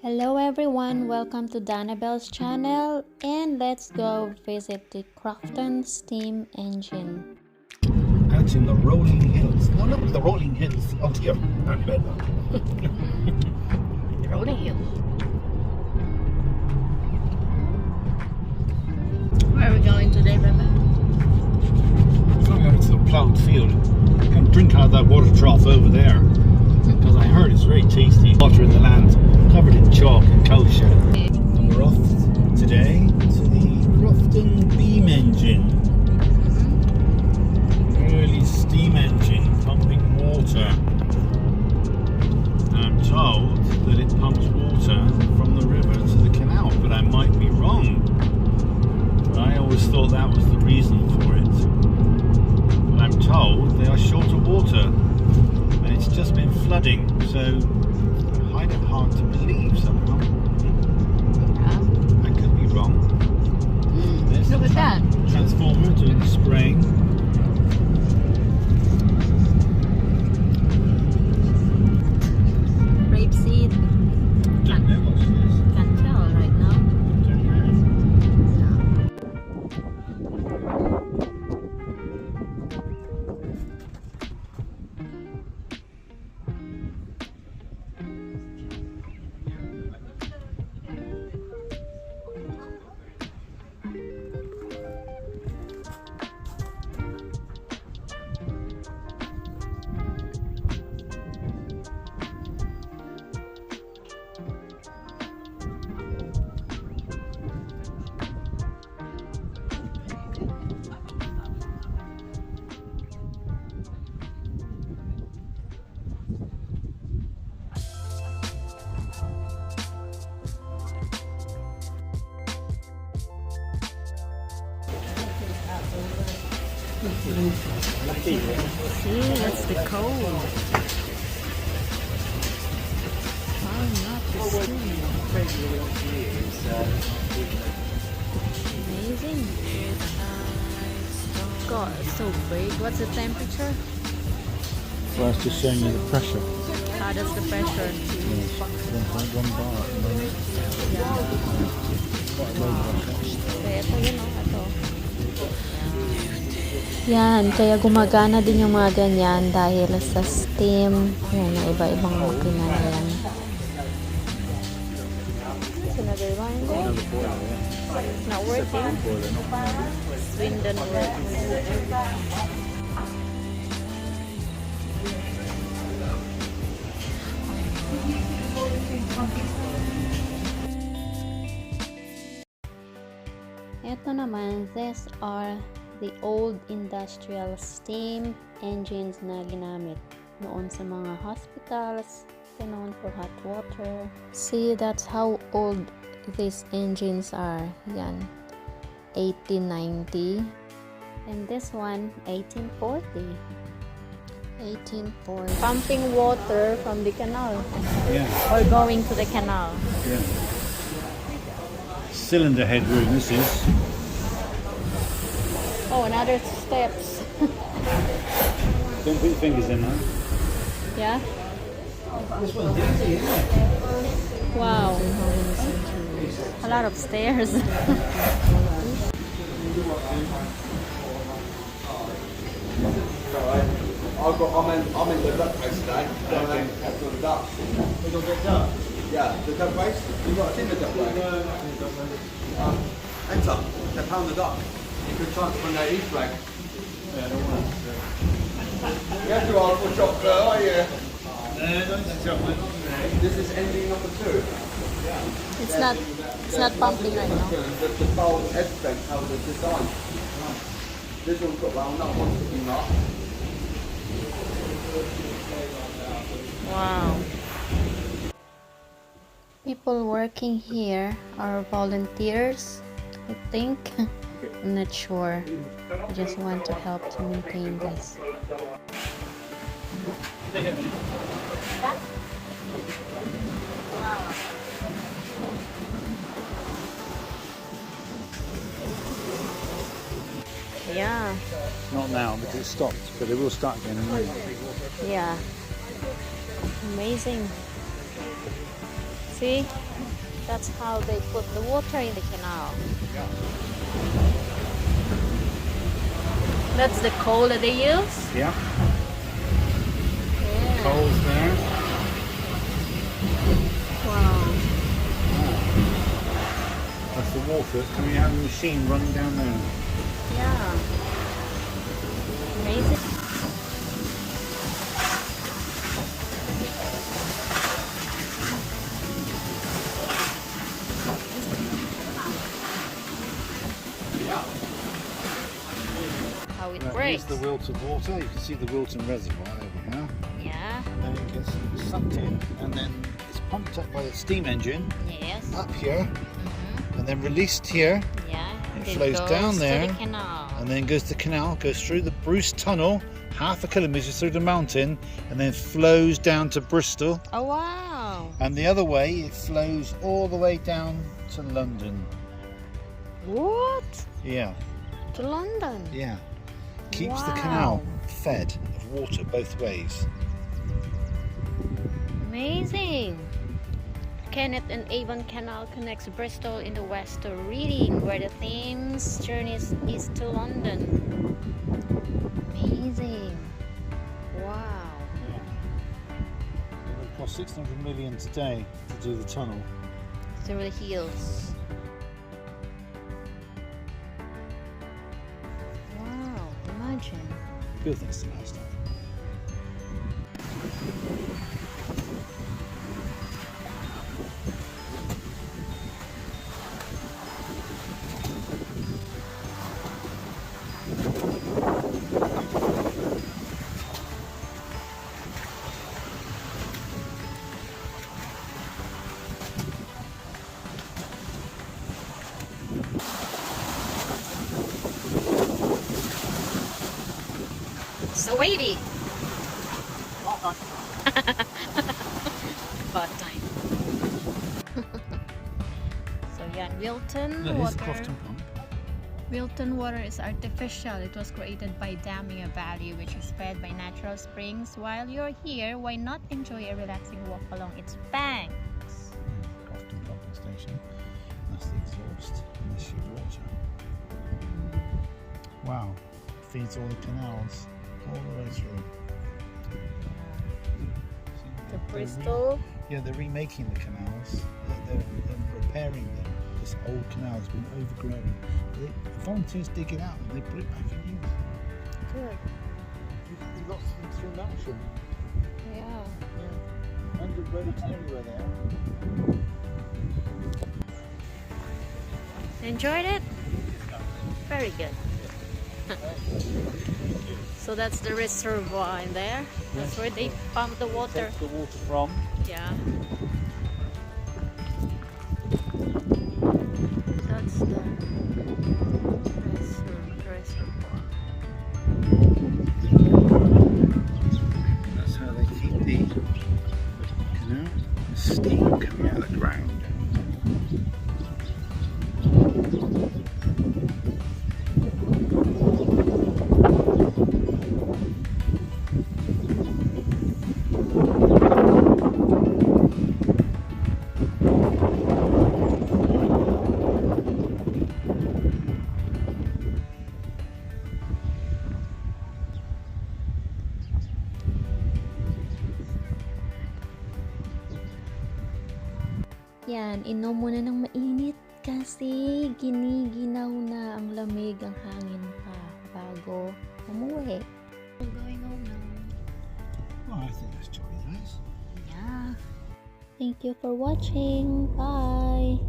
Hello everyone, welcome to Danabelle's channel and let's go visit the Crofton steam engine. Out in the rolling hills. No, look, the rolling hills. Oh dear, Danabelle. Rolling hills. Where are we going today, Baba? I'm going to the ploughed field. I'm going to drink out of that water trough over there. Because I heard it's very tasty. Water in the land, covered in chalk and cowshed. And we're off today to the Crofton beam engine. Early steam engine pumping water. And I'm told that it pumps water from the river to the canal, but I might be wrong. But I always thought that was the reason for it. But I'm told they are short of water. And it's just been flooding, so I find it hard to believe somehow. I could be wrong. There's Look at that. transformer doing the spraying. Rapeseed. Don't know what it is. Can't tell right now. Don't know. See, that's the code. Oh, not the steam. Amazing. God, it's so big. What's the temperature? Well, it's just showing you the pressure. How does the pressure? 1.1 bar at the moment. Kaya ito yun, ito. Yan, kaya gumagana din yung mga ganyan dahil sa steam. Yan, iba-ibang makina na yan. It's another one there. It's not working. Swindon works. Ito naman, these are the old industrial steam engines na ginamit noon sa mga hospitals, noon for hot water. See, that's how old these engines are. Yan, 1890. And this one, 1840. 1840. Pumping water from the canal. Yeah. Or going to the canal. Yeah. Cylinder headroom, this is. Oh, another steps. Don't put your fingers in there. Yeah? This one's easy, isn't it? Wow. A lot of stairs. I'm in the duck race today. Going for the duck. We're going to get done. Yeah, the duck race. You got in the duck race. Enter. They pound the duck. You could try to find that Easter egg. Yeah, I don't want to. You have to ask for chocolate, are you? No, not chocolate. This is ending number 2. It's not pumping right now. The bowl everything, how the design. This one's got round up, one's looking up. Wow. People working here are volunteers, I think. I'm not sure. I just want to help to maintain this. Yeah. Not now because it stopped, but it will start again in a minute. Yeah. Amazing. See? That's how they put the water in the canal. Yeah. That's the coal that they use? Yeah. Yeah. Coal's there. Wow. That's the water. It's coming out of the machine running down there. Yeah. Amazing. How it Here's breaks. the Wilton water. You can see the Wilton reservoir over here. Yeah. And then it gets sucked in and then it's pumped up by the steam engine Yes. up here Mm-hmm. and then released here. Yeah. It flows goes down to there the canal. and then goes to the canal, goes through the Bruce Tunnel, half a kilometre through the mountain, and then flows down to Bristol. Oh wow. And the other way, it flows all the way down to London. What? Yeah, To London? yeah. Keeps the Wow. canal fed of water both ways. Amazing. Kennet and Avon Canal connects Bristol in the west to Reading, where the Thames journeys east to London. Amazing. Wow. It would cost 600 million today to do the tunnel. Through the hills. Wow, imagine. Good things to last time. So wavy. Bad time. So yeah, Wilton That is water. Crofton pump. Wilton water is artificial. It was created by damming a valley which is fed by natural springs. While you're here, why not enjoy a relaxing walk along its banks? Crofton pumping station. That's the exhaust. And this is your water. Wow. Feeds all the canals all the way through. To Bristol. Yeah, they're remaking the canals. They're repairing them. This old canal has been overgrown. The volunteers dig it out and they put it back in use. Good. You can do lots of things through Lancashire. Yeah. Under roads everywhere there. Enjoyed it? Very good. So that's the reservoir in there. That's where they pump the water. Takes the water from. Yeah. That's the reservoir. That's how they keep the steam coming out of the ground. Yan, inom muna ng mainit kasi giniginaw na ang lamig, ang hangin pa bago umuwi. We're going home now. Well, I think that's jolly nice. Yeah. Thank you for watching. Bye.